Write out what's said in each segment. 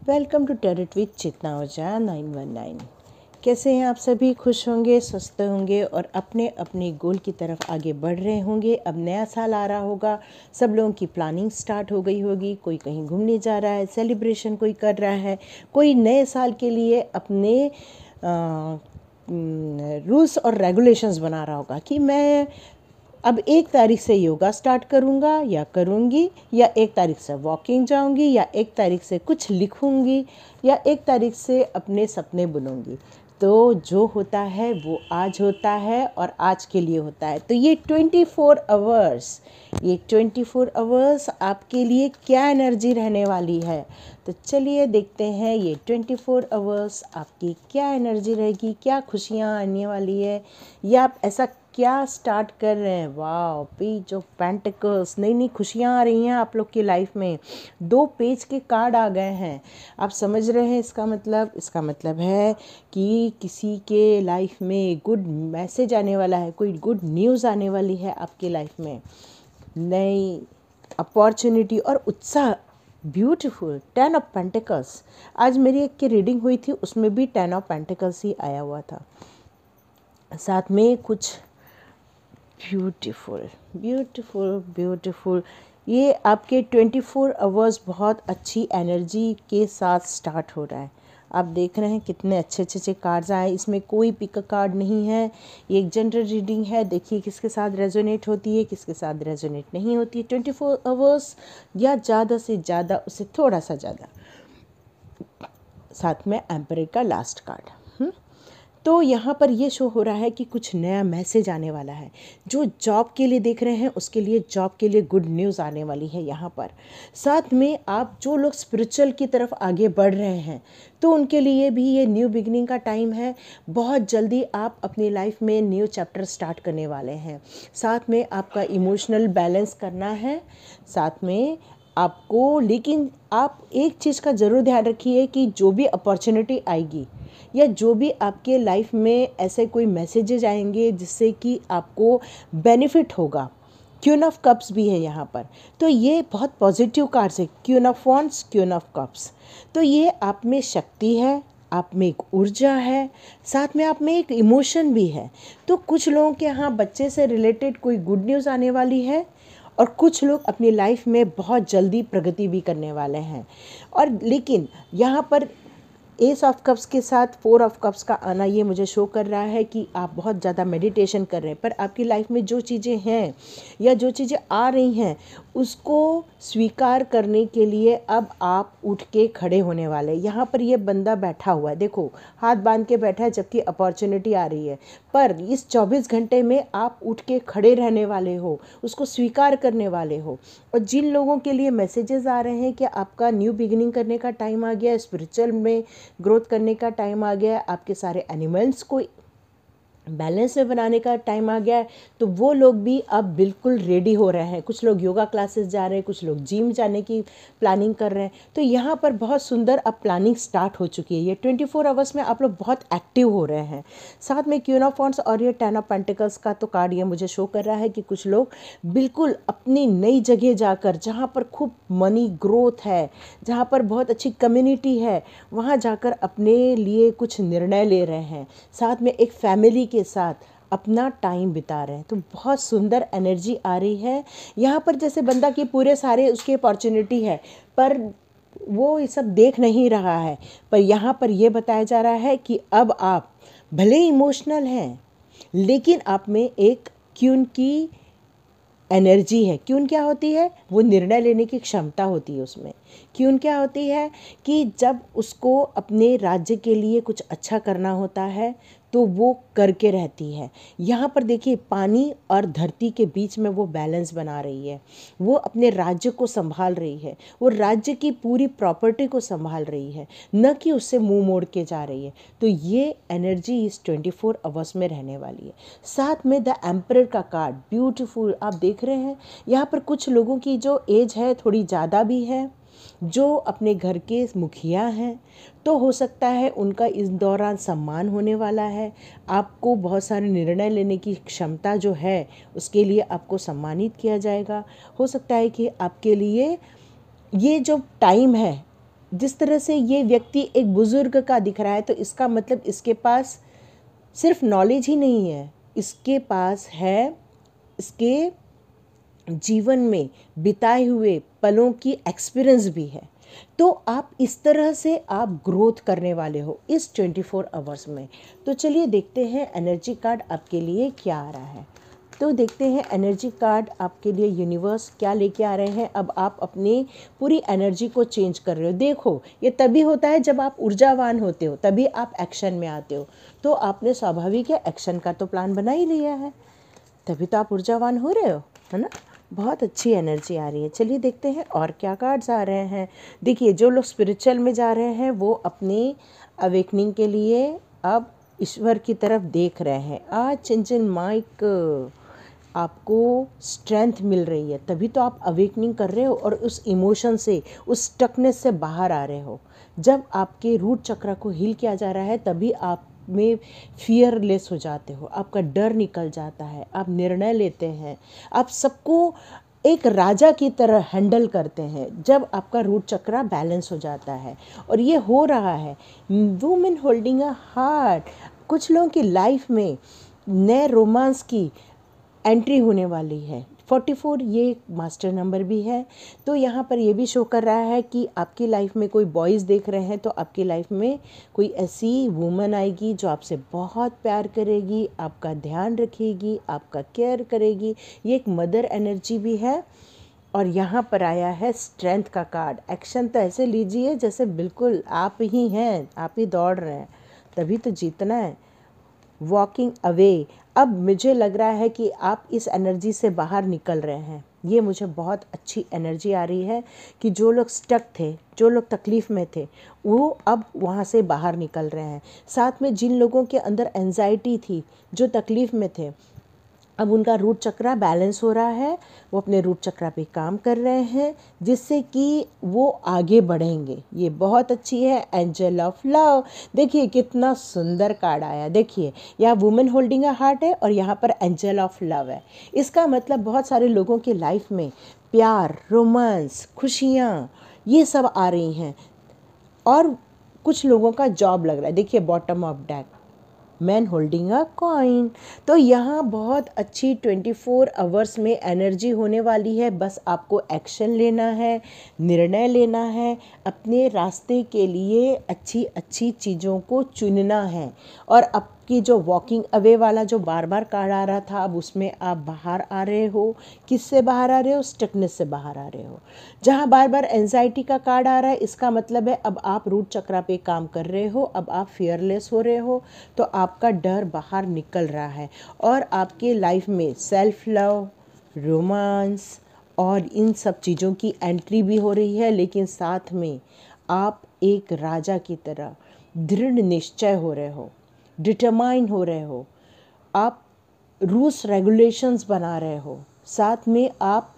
Welcome to टेरेट with चेतना ओझा 919। कैसे हैं आप सभी? खुश होंगे, स्वस्थ होंगे और अपने अपने गोल की तरफ आगे बढ़ रहे होंगे। अब नया साल आ रहा होगा, सब लोगों की प्लानिंग स्टार्ट हो गई होगी। कोई कहीं घूमने जा रहा है, सेलिब्रेशन कोई कर रहा है, कोई नए साल के लिए अपने रूल्स और रेगुलेशंस बना रहा होगा कि मैं अब 1 तारीख से योगा स्टार्ट करूँगा या करूँगी, या 1 तारीख से वॉकिंग जाऊँगी, या 1 तारीख से कुछ लिखूँगी, या 1 तारीख से अपने सपने बुनूँगी। तो जो होता है वो आज होता है और आज के लिए होता है। तो ये 24 आवर्स आपके लिए क्या एनर्जी रहने वाली है। तो चलिए देखते हैं ये 24 आवर्स आपकी क्या एनर्जी रहेगी, क्या खुशियाँ आने वाली है, या आप ऐसा क्या स्टार्ट कर रहे हैं। वाह, पेज ऑफ पेंटिकल्स, नई नई खुशियाँ आ रही हैं आप लोग की लाइफ में। 2 पेज के कार्ड आ गए हैं। आप समझ रहे हैं इसका मतलब है कि किसी के लाइफ में गुड मैसेज आने वाला है, कोई गुड न्यूज़ आने वाली है आपकी लाइफ में। नई अपॉर्चुनिटी और उत्साह। Beautiful 10 of pentacles. आज मेरी एक की रीडिंग हुई थी, उसमें भी 10 ऑफ पेंटिकल्स ही आया हुआ था, साथ में कुछ ब्यूटीफुल ब्यूटीफुल ब्यूटीफुल। ये आपके 24 आवर्स बहुत अच्छी एनर्जी के साथ स्टार्ट हो रहा है। आप देख रहे हैं कितने अच्छे अच्छे कार्ड्स आए। इसमें कोई पिक कार्ड नहीं है, ये एक जनरल रीडिंग है। देखिए किसके साथ रेजोनेट होती है, किसके साथ रेजोनेट नहीं होती है। 24 आवर्स या ज़्यादा से ज़्यादा, उससे थोड़ा सा ज़्यादा। साथ में एम्परर का लास्ट कार्ड। तो यहाँ पर ये शो हो रहा है कि कुछ नया मैसेज आने वाला है। जो जॉब के लिए देख रहे हैं उसके लिए जॉब के लिए गुड न्यूज़ आने वाली है यहाँ पर। साथ में आप जो लोग स्पिरिचुअल की तरफ आगे बढ़ रहे हैं तो उनके लिए भी ये न्यू बिगनिंग का टाइम है। बहुत जल्दी आप अपनी लाइफ में न्यू चैप्टर स्टार्ट करने वाले हैं। साथ में आपका इमोशनल बैलेंस करना है साथ में आपको। लेकिन आप एक चीज़ का ज़रूर ध्यान रखिए कि जो भी अपॉर्चुनिटी आएगी या जो भी आपके लाइफ में ऐसे कोई मैसेजेज आएंगे जिससे कि आपको बेनिफिट होगा। क्वीन ऑफ कप्स भी है यहाँ पर, तो ये बहुत पॉजिटिव कार्ड्स है। Queen of wands, queen of cups. तो ये आप में शक्ति है, आप में एक ऊर्जा है, साथ में आप में एक इमोशन भी है। तो कुछ लोगों के यहाँ बच्चे से रिलेटेड कोई गुड न्यूज़ आने वाली है और कुछ लोग अपनी लाइफ में बहुत जल्दी प्रगति भी करने वाले हैं। और लेकिन यहाँ पर एस ऑफ कप्स के साथ 4 ऑफ कप्स का आना ये मुझे शो कर रहा है कि आप बहुत ज़्यादा मेडिटेशन कर रहे हैं, पर आपकी लाइफ में जो चीज़ें हैं या जो चीज़ें आ रही हैं उसको स्वीकार करने के लिए अब आप उठ के खड़े होने वाले। यहाँ पर ये बंदा बैठा हुआ है, देखो हाथ बांध के बैठा है जबकि अपॉर्चुनिटी आ रही है, पर इस 24 घंटे में आप उठ के खड़े रहने वाले हो, उसको स्वीकार करने वाले हो। और जिन लोगों के लिए मैसेजेस आ रहे हैं कि आपका न्यू बिगिनिंग करने का टाइम आ गया है, स्पिरिचुअल में ग्रोथ करने का टाइम आ गया है, आपके सारे एनिमल्स को बैलेंस में बनाने का टाइम आ गया है, तो वो लोग भी अब बिल्कुल रेडी हो रहे हैं। कुछ लोग योगा क्लासेस जा रहे हैं, कुछ लोग जिम जाने की प्लानिंग कर रहे हैं। तो यहाँ पर बहुत सुंदर अब प्लानिंग स्टार्ट हो चुकी है। ये 24 आवर्स में आप लोग बहुत एक्टिव हो रहे हैं। साथ में क्वीन ऑफ वॉन्ड्स और ये 10 ऑफ पेंटिकल्स का तो कार्ड ये मुझे शो कर रहा है कि कुछ लोग बिल्कुल अपनी नई जगह जाकर, जहाँ पर खूब मनी ग्रोथ है, जहाँ पर बहुत अच्छी कम्युनिटी है, वहाँ जाकर अपने लिए कुछ निर्णय ले रहे हैं। साथ में एक फैमिली के साथ अपना टाइम बिता रहे हैं। तो बहुत सुंदर एनर्जी आ रही है यहाँ पर। जैसे बंदा की पूरे सारे उसकी अपॉर्चुनिटी है पर वो ये सब देख नहीं रहा है, पर यहाँ पर ये बताया जा रहा है कि अब आप भले इमोशनल हैं लेकिन आप में एक क्वीन की एनर्जी है। क्वीन क्या होती है? वो निर्णय लेने की क्षमता होती है उसमें। क्वीन क्या होती है कि जब उसको अपने राज्य के लिए कुछ अच्छा करना होता है तो वो करके रहती है। यहाँ पर देखिए पानी और धरती के बीच में वो बैलेंस बना रही है। वो अपने राज्य को संभाल रही है, वो राज्य की पूरी प्रॉपर्टी को संभाल रही है, न कि उससे मुंह मोड़ के जा रही है। तो ये एनर्जी इस 24 आवर्स में रहने वाली है। साथ में द एम्परर का कार्ड ब्यूटीफुल आप देख रहे हैं। यहाँ पर कुछ लोगों की जो एज है थोड़ी ज़्यादा भी है, जो अपने घर के मुखिया हैं, तो हो सकता है उनका इस दौरान सम्मान होने वाला है। आपको बहुत सारे निर्णय लेने की क्षमता जो है उसके लिए आपको सम्मानित किया जाएगा। हो सकता है कि आपके लिए ये जो टाइम है जिस तरह से ये व्यक्ति एक बुज़ुर्ग का दिख रहा है, तो इसका मतलब इसके पास सिर्फ नॉलेज ही नहीं है, इसके पास है इसके जीवन में बिताए हुए पलों की एक्सपीरियंस भी है। तो आप इस तरह से आप ग्रोथ करने वाले हो इस 24 आवर्स में। तो चलिए देखते हैं एनर्जी कार्ड आपके लिए क्या आ रहा है। तो देखते हैं एनर्जी कार्ड आपके लिए यूनिवर्स क्या लेके आ रहे हैं। अब आप अपनी पूरी एनर्जी को चेंज कर रहे हो। देखो, ये तभी होता है जब आप ऊर्जावान होते हो, तभी आप एक्शन में आते हो। तो आपने स्वाभाविक है एक्शन का तो प्लान बना ही लिया है, तभी तो आप ऊर्जावान हो रहे हो, है ना। बहुत अच्छी एनर्जी आ रही है। चलिए देखते हैं और क्या कार्ड्स आ रहे हैं। देखिए, जो लोग स्पिरिचुअल में जा रहे हैं वो अपनी अवेकनिंग के लिए अब ईश्वर की तरफ देख रहे हैं। आज चिंचन माइक आपको स्ट्रेंथ मिल रही है, तभी तो आप अवेकनिंग कर रहे हो और उस इमोशन से, उस स्टकनेस से बाहर आ रहे हो। जब आपके रूट चक्र को हील किया जा रहा है तभी आप में फियरलेस हो जाते हो, आपका डर निकल जाता है, आप निर्णय लेते हैं, आप सबको एक राजा की तरह हैंडल करते हैं जब आपका रूट चक्र बैलेंस हो जाता है। और ये हो रहा है। वुमेन होल्डिंग अ हार्ट, कुछ लोगों की लाइफ में नए रोमांस की एंट्री होने वाली है। 44 ये मास्टर नंबर भी है। तो यहाँ पर ये भी शो कर रहा है कि आपकी लाइफ में कोई बॉयज़ देख रहे हैं तो आपकी लाइफ में कोई ऐसी वूमन आएगी जो आपसे बहुत प्यार करेगी, आपका ध्यान रखेगी, आपका केयर करेगी। ये एक मदर एनर्जी भी है। और यहाँ पर आया है स्ट्रेंथ का कार्ड। एक्शन तो ऐसे लीजिए जैसे बिल्कुल आप ही हैं, आप ही दौड़ रहे हैं, तभी तो जीतना है। वॉकिंग अवे, अब मुझे लग रहा है कि आप इस एनर्जी से बाहर निकल रहे हैं। ये मुझे बहुत अच्छी एनर्जी आ रही है कि जो लोग स्टक थे, जो लोग तकलीफ़ में थे, वो अब वहाँ से बाहर निकल रहे हैं। साथ में जिन लोगों के अंदर एंजाइटी थी, जो तकलीफ़ में थे, अब उनका रूट चक्र बैलेंस हो रहा है। वो अपने रूट चक्र पे काम कर रहे हैं जिससे कि वो आगे बढ़ेंगे। ये बहुत अच्छी है। एंजल ऑफ लव, देखिए कितना सुंदर कार्ड आया। देखिए, यहाँ वुमेन होल्डिंग अ हार्ट है और यहाँ पर एंजल ऑफ लव है। इसका मतलब बहुत सारे लोगों की लाइफ में प्यार, रोमांस, खुशियाँ, ये सब आ रही हैं। और कुछ लोगों का जॉब लग रहा है। देखिए, bottom of deck, man holding a coin. तो यहाँ बहुत अच्छी 24 आवर्स में एनर्जी होने वाली है। बस आपको एक्शन लेना है, निर्णय लेना है, अपने रास्ते के लिए अच्छी अच्छी चीज़ों को चुनना है। और आपकी जो वॉकिंग अवे वाला जो बार बार कार्ड आ रहा था, अब उसमें आप बाहर आ रहे हो। किससे बाहर आ रहे हो? स्टकनेस से बाहर आ रहे हो। जहाँ बार बार एंजाइटी का कार्ड आ रहा है, इसका मतलब है अब आप रूट चक्र पे काम कर रहे हो, अब आप फियरलेस हो रहे हो। तो आपका डर बाहर निकल रहा है और आपके लाइफ में सेल्फ लव, रोमांस और इन सब चीज़ों की एंट्री भी हो रही है। लेकिन साथ में आप एक राजा की तरह दृढ़ निश्चय हो रहे हो, डिटरमाइन हो रहे हो, आप रूल्स रेगुलेशंस बना रहे हो। साथ में आप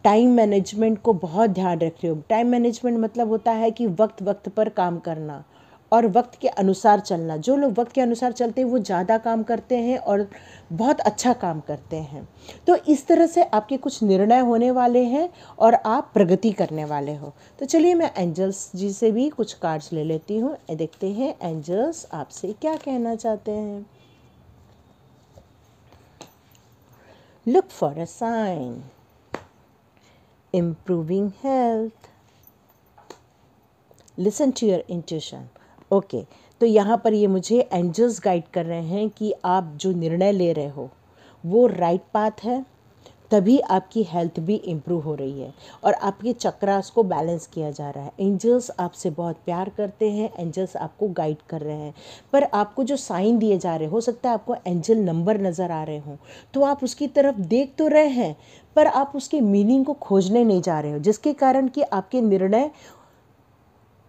टाइम मैनेजमेंट को बहुत ध्यान रख रहे हो। टाइम मैनेजमेंट मतलब होता है कि वक्त वक्त पर काम करना और वक्त के अनुसार चलना। जो लोग वक्त के अनुसार चलते हैं वो ज़्यादा काम करते हैं और बहुत अच्छा काम करते हैं। तो इस तरह से आपके कुछ निर्णय होने वाले हैं और आप प्रगति करने वाले हो। तो चलिए मैं एंजल्स जी से भी कुछ कार्ड्स ले लेती हूँ। देखते हैं एंजल्स आपसे क्या कहना चाहते हैं। Look for a sign, improving health, listen to your intuition। Okay, तो यहाँ पर ये मुझे एंजल्स गाइड कर रहे हैं कि आप जो निर्णय ले रहे हो वो राइट पाथ है, तभी आपकी हेल्थ भी इम्प्रूव हो रही है और आपके चक्रास को बैलेंस किया जा रहा है। एंजल्स आपसे बहुत प्यार करते हैं, एंजल्स आपको गाइड कर रहे हैं। पर आपको जो साइन दिए जा रहे, हो सकता है आपको एंजल नंबर नज़र आ रहे हों, तो आप उसकी तरफ देख तो रहे हैं पर आप उसके मीनिंग को खोजने नहीं जा रहे हो, जिसके कारण कि आपके निर्णय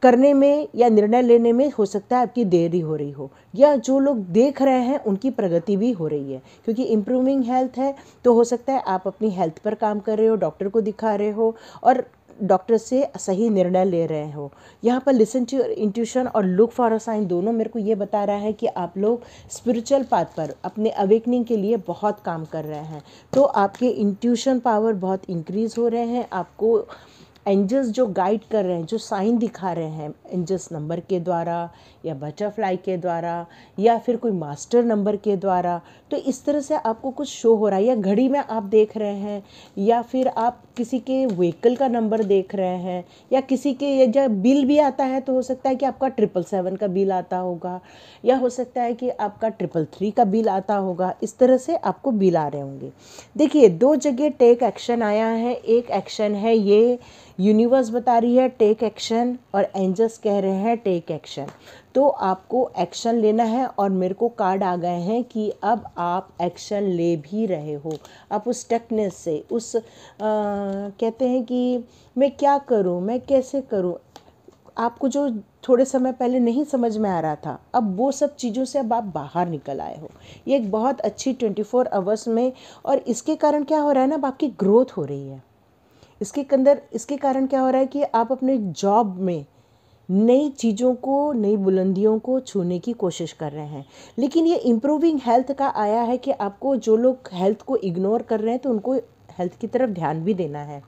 करने में या निर्णय लेने में हो सकता है आपकी देरी हो रही हो, या जो लोग देख रहे हैं उनकी प्रगति भी हो रही है। क्योंकि इम्प्रूविंग हेल्थ है तो हो सकता है आप अपनी हेल्थ पर काम कर रहे हो, डॉक्टर को दिखा रहे हो और डॉक्टर से सही निर्णय ले रहे हो। यहाँ पर लिसन टू योर इंट्यूशन और लुक फॉर अ साइन दोनों मेरे को ये बता रहा है कि आप लोग स्पिरिचुअल पाथ पर अपने अवेकनिंग के लिए बहुत काम कर रहे हैं। तो आपके इंट्यूशन पावर बहुत इंक्रीज़ हो रहे हैं, आपको एंजल्स जो गाइड कर रहे हैं, जो साइन दिखा रहे हैं एंजल्स नंबर के द्वारा या बटरफ्लाई के द्वारा या फिर कोई मास्टर नंबर के द्वारा, तो इस तरह से आपको कुछ शो हो रहा है, या घड़ी में आप देख रहे हैं, या फिर आप किसी के व्हीकल का नंबर देख रहे हैं, या किसी के जब बिल भी आता है तो हो सकता है कि आपका 777 का बिल आता होगा, या हो सकता है कि आपका 333 का बिल आता होगा। इस तरह से आपको बिल आ रहे होंगे। देखिए, दो जगह टेक एक्शन आया है। एक एक्शन है, ये यूनिवर्स बता रही है टेक एक्शन, और एंजल्स कह रहे हैं टेक एक्शन। तो आपको एक्शन लेना है, और मेरे को कार्ड आ गए हैं कि अब आप एक्शन ले भी रहे हो। आप उस स्टकनेस से, उस कहते हैं कि मैं क्या करूं, मैं कैसे करूं, आपको जो थोड़े समय पहले नहीं समझ में आ रहा था, अब वो सब चीज़ों से अब आप बाहर निकल आए हो। ये एक बहुत अच्छी 24 आवर्स में, और इसके कारण क्या हो रहा है ना, अब आपकी ग्रोथ हो रही है। इसके कारण क्या हो रहा है कि आप अपने जॉब में नई चीज़ों को, नई बुलंदियों को छूने की कोशिश कर रहे हैं। लेकिन ये इम्प्रूविंग हेल्थ का आया है कि आपको, जो लोग हेल्थ को इग्नोर कर रहे हैं, तो उनको हेल्थ की तरफ ध्यान भी देना है।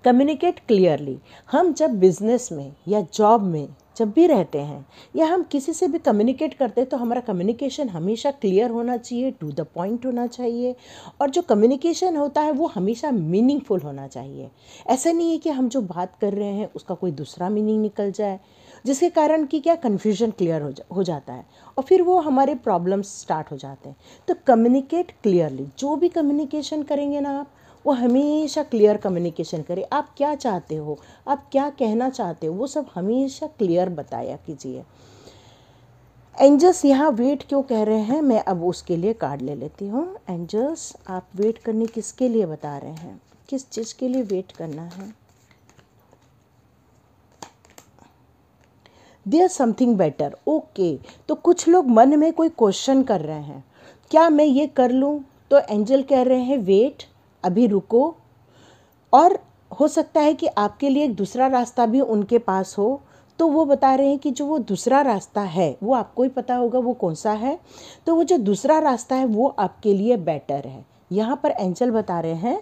Communicate clearly. हम जब बिजनेस में या जॉब में जब भी रहते हैं, या हम किसी से भी कम्युनिकेट करते हैं, तो हमारा कम्युनिकेशन हमेशा क्लियर होना चाहिए, टू द पॉइंट होना चाहिए, और जो कम्युनिकेशन होता है वो हमेशा मीनिंगफुल होना चाहिए। ऐसा नहीं है कि हम जो बात कर रहे हैं उसका कोई दूसरा मीनिंग निकल जाए, जिसके कारण कि क्या कन्फ्यूजन क्लियर हो जाता है, और फिर वो हमारे प्रॉब्लम्स स्टार्ट हो जाते हैं। तो कम्युनिकेट क्लियरली। जो भी कम्युनिकेशन करेंगे ना आप, वो हमेशा क्लियर कम्युनिकेशन करें। आप क्या चाहते हो, आप क्या कहना चाहते हो, वो सब हमेशा क्लियर बताया कीजिए। एंजल्स यहाँ वेट क्यों कह रहे हैं, मैं अब उसके लिए कार्ड ले लेती हूँ। एंजल्स, आप वेट करने किसके लिए बता रहे हैं, किस चीज़ के लिए वेट करना है? There something better. ओके, तो कुछ लोग मन में कोई क्वेश्चन कर रहे हैं, क्या मैं ये कर लूँ? तो एंजल कह रहे हैं वेट, अभी रुको। और हो सकता है कि आपके लिए एक दूसरा रास्ता भी उनके पास हो, तो वो बता रहे हैं कि जो वो दूसरा रास्ता है वो आपको ही पता होगा वो कौन सा है। तो वो जो दूसरा रास्ता है वो आपके लिए बेटर है। यहाँ पर एंजल बता रहे हैं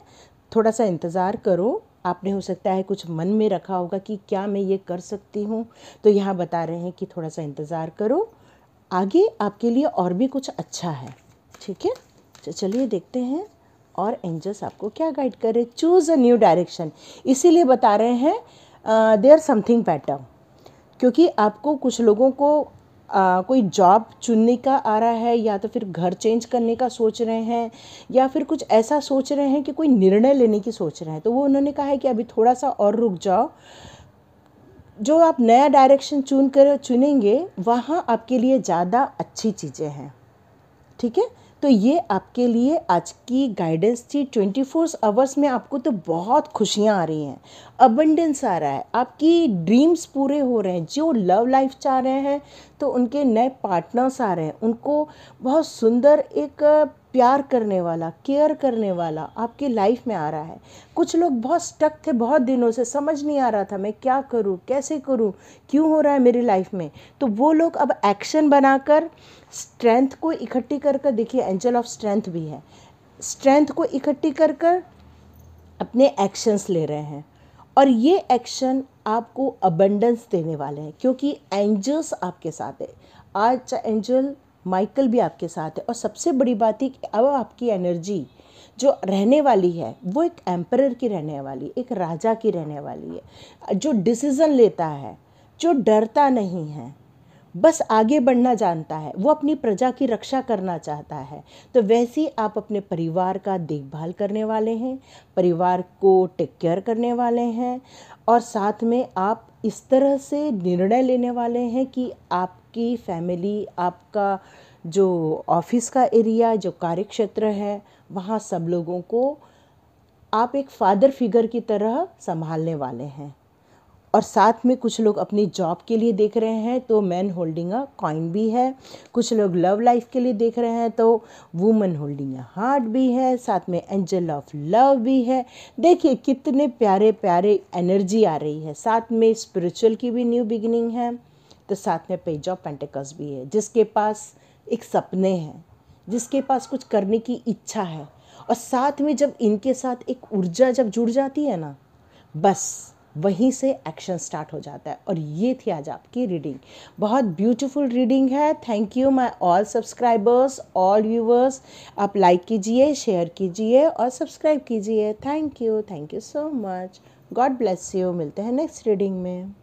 थोड़ा सा इंतज़ार करो। आपने हो सकता है कुछ मन में रखा होगा कि क्या मैं ये कर सकती हूँ, तो यहाँ बता रहे हैं कि थोड़ा सा इंतज़ार करो, आगे आपके लिए और भी कुछ अच्छा है। ठीक है, तो चलिए देखते हैं और एंजल्स आपको क्या गाइड कर रहे हैं। चूज़ अ न्यू डायरेक्शन, इसीलिए बता रहे हैं देयर समथिंग बेटर, क्योंकि आपको, कुछ लोगों को कोई जॉब चुनने का आ रहा है, या तो फिर घर चेंज करने का सोच रहे हैं, या फिर कुछ ऐसा सोच रहे हैं कि कोई निर्णय लेने की सोच रहे हैं। तो वो उन्होंने कहा है कि अभी थोड़ा सा और रुक जाओ, जो आप नया डायरेक्शन चुनेंगे वहाँ आपके लिए ज़्यादा अच्छी चीज़ें हैं। ठीक है, तो ये आपके लिए आज की गाइडेंस थी। 24 आवर्स में आपको तो बहुत खुशियाँ आ रही हैं, अबंडेंस आ रहा है, आपकी ड्रीम्स पूरे हो रहे हैं। जो लव लाइफ चाह रहे हैं तो उनके नए पार्टनर्स आ रहे हैं, उनको बहुत सुंदर एक प्यार करने वाला, केयर करने वाला आपके लाइफ में आ रहा है। कुछ लोग बहुत स्टक थे, बहुत दिनों से समझ नहीं आ रहा था मैं क्या करूं, कैसे करूं, क्यों हो रहा है मेरी लाइफ में, तो वो लोग अब एक्शन बनाकर स्ट्रेंथ को इकट्ठी कर कर, देखिए एंजल ऑफ स्ट्रेंथ भी है, स्ट्रेंथ को इकट्ठी कर कर अपने एक्शंस ले रहे हैं। और ये एक्शन आपको अबंडेंस देने वाले हैं, क्योंकि एंजल्स आपके साथ है। आज एंजल माइकल भी आपके साथ है, और सबसे बड़ी बात है कि अब आपकी एनर्जी जो रहने वाली है वो एक एम्परर की रहने वाली, एक राजा की रहने वाली है, जो डिसीज़न लेता है, जो डरता नहीं है, बस आगे बढ़ना जानता है, वो अपनी प्रजा की रक्षा करना चाहता है। तो वैसे ही आप अपने परिवार का देखभाल करने वाले हैं, परिवार को टेक केयर करने वाले हैं, और साथ में आप इस तरह से निर्णय लेने वाले हैं कि आपकी फैमिली, आपका जो ऑफिस का एरिया, जो कार्यक्षेत्र है, वहाँ सब लोगों को आप एक फादर फिगर की तरह संभालने वाले हैं। और साथ में कुछ लोग अपनी जॉब के लिए देख रहे हैं तो मैन होल्डिंग अ कॉइन भी है, कुछ लोग लव लाइफ के लिए देख रहे हैं तो वुमन होल्डिंग अ हार्ट भी है, साथ में एंजल ऑफ लव भी है। देखिए कितने प्यारे प्यारे एनर्जी आ रही है। साथ में स्पिरिचुअल की भी न्यू बिगिनिंग है, तो साथ में पेज ऑफ पेंटिकल्स भी है, जिसके पास एक सपने हैं, जिसके पास कुछ करने की इच्छा है। और साथ में जब इनके साथ एक ऊर्जा जब जुड़ जाती है ना, बस वहीं से एक्शन स्टार्ट हो जाता है। और ये थी आज आपकी रीडिंग, बहुत ब्यूटीफुल रीडिंग है। Thank you my all subscribers, all viewers. आप लाइक कीजिए, शेयर कीजिए और सब्सक्राइब कीजिए। Thank you so much. God bless you. मिलते हैं नेक्स्ट रीडिंग में।